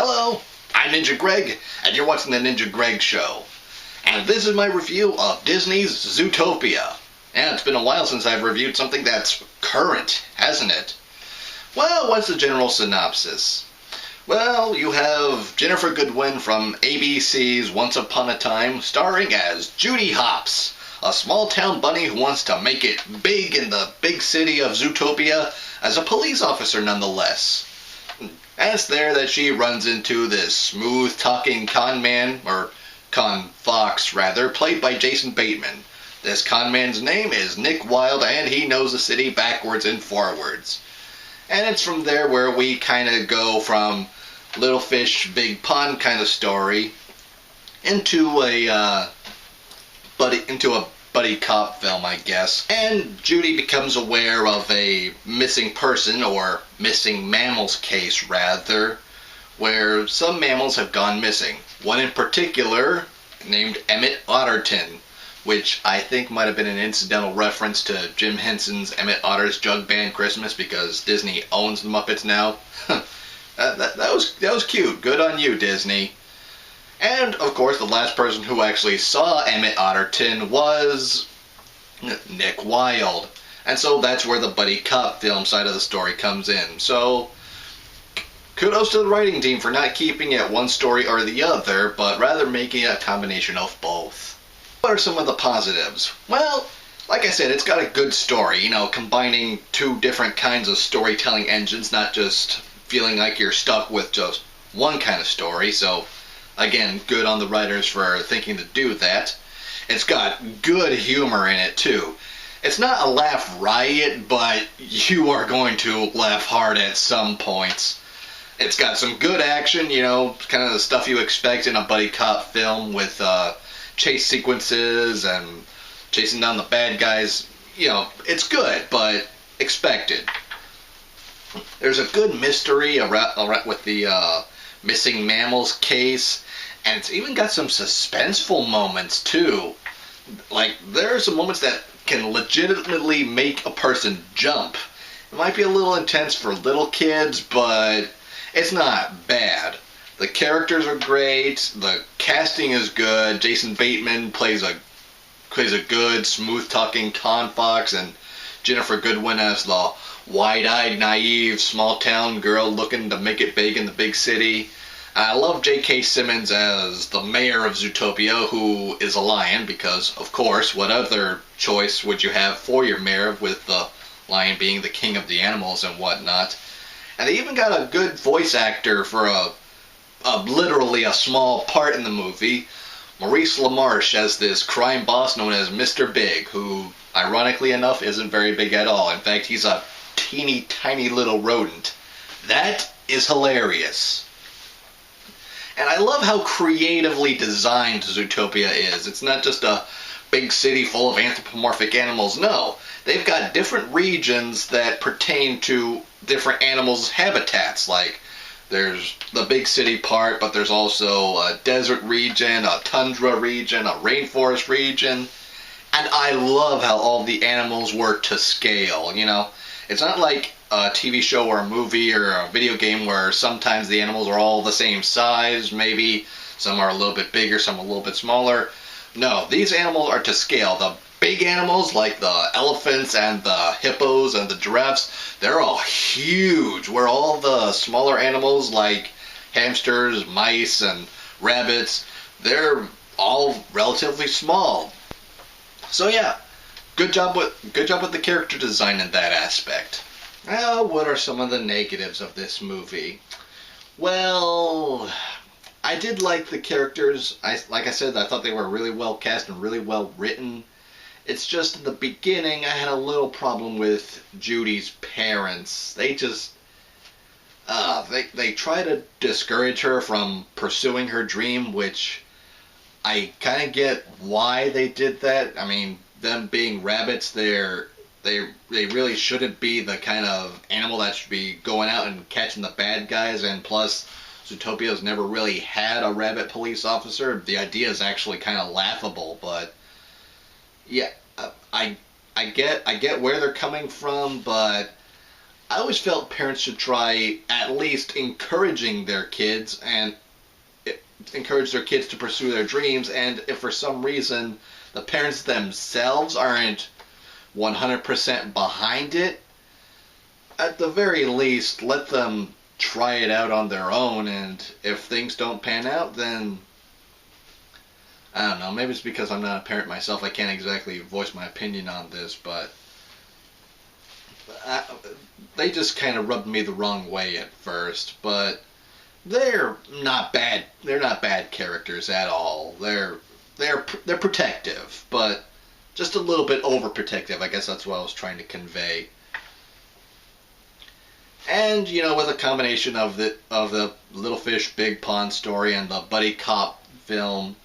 Hello, I'm Ninja Greg, and you're watching the Ninja Greg Show. And this is my review of Disney's Zootopia. And it's been a while since I've reviewed something that's current, hasn't it? Well, what's the general synopsis? Well, you have Ginnifer Goodwin from ABC's Once Upon a Time starring as Judy Hopps, a small-town bunny who wants to make it big in the big city of Zootopia as a police officer nonetheless. And it's there that she runs into this smooth-talking con man, or con fox rather, played by Jason Bateman. This con man's name is Nick Wilde, and he knows the city backwards and forwards. And it's from there where we kind of go from Little Fish, Big Pond kind of story into a buddy cop film, I guess. And Judy becomes aware of a missing person, or missing mammals case rather, where some mammals have gone missing. One in particular, named Emmett Otterton, which I think might have been an incidental reference to Jim Henson's Emmett Otter's Jug Band Christmas, because Disney owns the Muppets now. that was cute. Good on you, Disney. And, of course, the last person who actually saw Emmett Otterton was Nick Wilde. And so that's where the buddy cop film side of the story comes in. So, kudos to the writing team for not keeping it one story or the other, but rather making it a combination of both. What are some of the positives? Well, like I said, it's got a good story, combining two different kinds of storytelling engines, not just feeling like you're stuck with just one kind of story. So, again, good on the writers for thinking to do that. It's got good humor in it, too. It's not a laugh riot, but you are going to laugh hard at some points. It's got some good action, kind of the stuff you expect in a buddy cop film with chase sequences and chasing down the bad guys. It's good, but expected. There's a good mystery around with the missing mammals case, and it's even got some suspenseful moments too. Like, there are some moments that can legitimately make a person jump. It might be a little intense for little kids, but it's not bad. The characters are great, the casting is good. Jason Bateman plays a good, smooth-talking con fox, and Ginnifer Goodwin as the wide-eyed, naive, small-town girl looking to make it big in the big city. I love J.K. Simmons as the mayor of Zootopia, who is a lion, because, of course, what other choice would you have for your mayor, with the lion being the king of the animals and whatnot. And they even got a good voice actor for literally a small part in the movie, Maurice LaMarche, as this crime boss known as Mr. Big, who, ironically enough, isn't very big at all. In fact, he's a teeny tiny little rodent. That is hilarious. And I love how creatively designed Zootopia is. It's not just a big city full of anthropomorphic animals. No, they've got different regions that pertain to different animals' habitats. Like, there's the big city part, but there's also a desert region, a tundra region, a rainforest region. And I love how all the animals work to scale, It's not like a TV show or a movie or a video game where sometimes the animals are all the same size. Maybe some are a little bit bigger, some a little bit smaller. No, these animals are to scale. The big animals, like the elephants and the hippos and the giraffes, they're all huge, where all the smaller animals like hamsters, mice, and rabbits, they're all relatively small. So yeah, good job with the character design in that aspect. Now, what are some of the negatives of this movie? Well, I did like the characters. Like I said, I thought they were really well cast and really well written. It's just in the beginning I had a little problem with Judy's parents. They just they try to discourage her from pursuing her dream, which I kind of get why they did that. I mean, them being rabbits, they really shouldn't be the kind of animal that should be going out and catching the bad guys, and plus Zootopia's never really had a rabbit police officer. The idea is actually kind of laughable, but yeah, I get where they're coming from, but I always felt parents should try at least encouraging their kids and encourage their kids to pursue their dreams. And if for some reason the parents themselves aren't 100% behind it, at the very least, let them try it out on their own. And if things don't pan out, then I don't know. Maybe it's because I'm not a parent myself. I can't exactly voice my opinion on this, but they just kind of rubbed me the wrong way at first. But they're not bad. They're not bad characters at all. They're protective, but just a little bit overprotective. I guess that's what I was trying to convey. And with a combination of the Little Fish Big Pond story and the buddy cop film,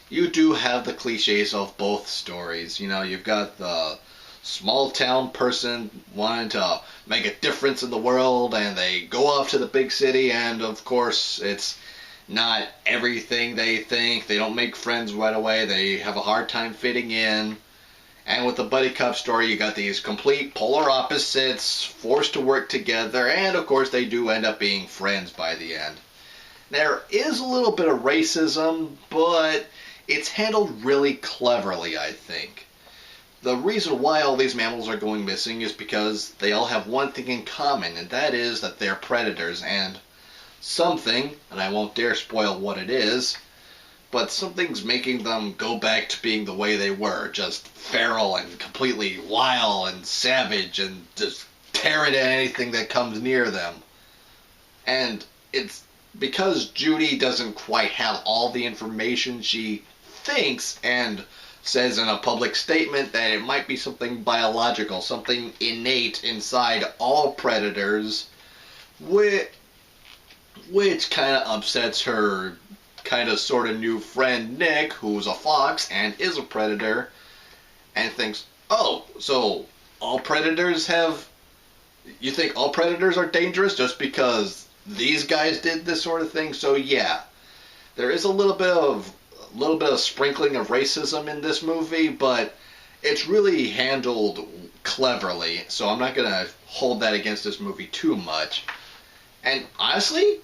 you do have the cliches of both stories. You've got the small town person wanting to make a difference in the world, and they go off to the big city, and of course it's not everything they think. They don't make friends right away. They have a hard time fitting in. And with the buddy cop story, you got these complete polar opposites forced to work together, and of course they do end up being friends by the end. There is a little bit of racism, but it's handled really cleverly, I think. The reason why all these mammals are going missing is because they all have one thing in common, and that is that they're predators, and something, and I won't dare spoil what it is, but something's making them go back to being the way they were, just feral and completely wild and savage and just tearing at anything that comes near them. And it's because Judy doesn't quite have all the information. She thinks and says in a public statement that it might be something biological, something innate inside all predators, which kind of upsets her kind of sort of new friend Nick, who's a fox and is a predator, and thinks, oh, so all predators have... You think all predators are dangerous just because these guys did this sort of thing? So yeah, there is a little bit of sprinkling of racism in this movie, but it's really handled cleverly, so I'm not going to hold that against this movie too much. And honestly,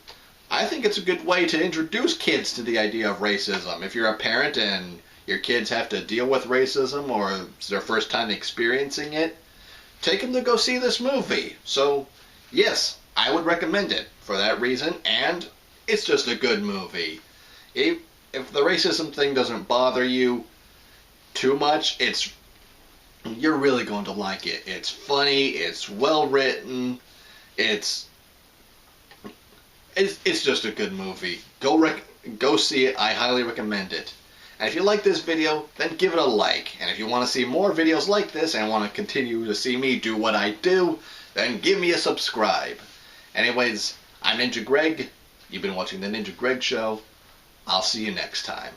I think it's a good way to introduce kids to the idea of racism. If you're a parent and your kids have to deal with racism or it's their first time experiencing it, take them to go see this movie. So, yes, I would recommend it for that reason, and it's just a good movie. If the racism thing doesn't bother you too much, you're really going to like it. It's funny, it's well written, it's just a good movie. Go see it. I highly recommend it. And if you like this video, then give it a like. And if you want to see more videos like this and want to continue to see me do what I do, then give me a subscribe. Anyways, I'm Ninja Greg. You've been watching The Ninja Greg Show. I'll see you next time.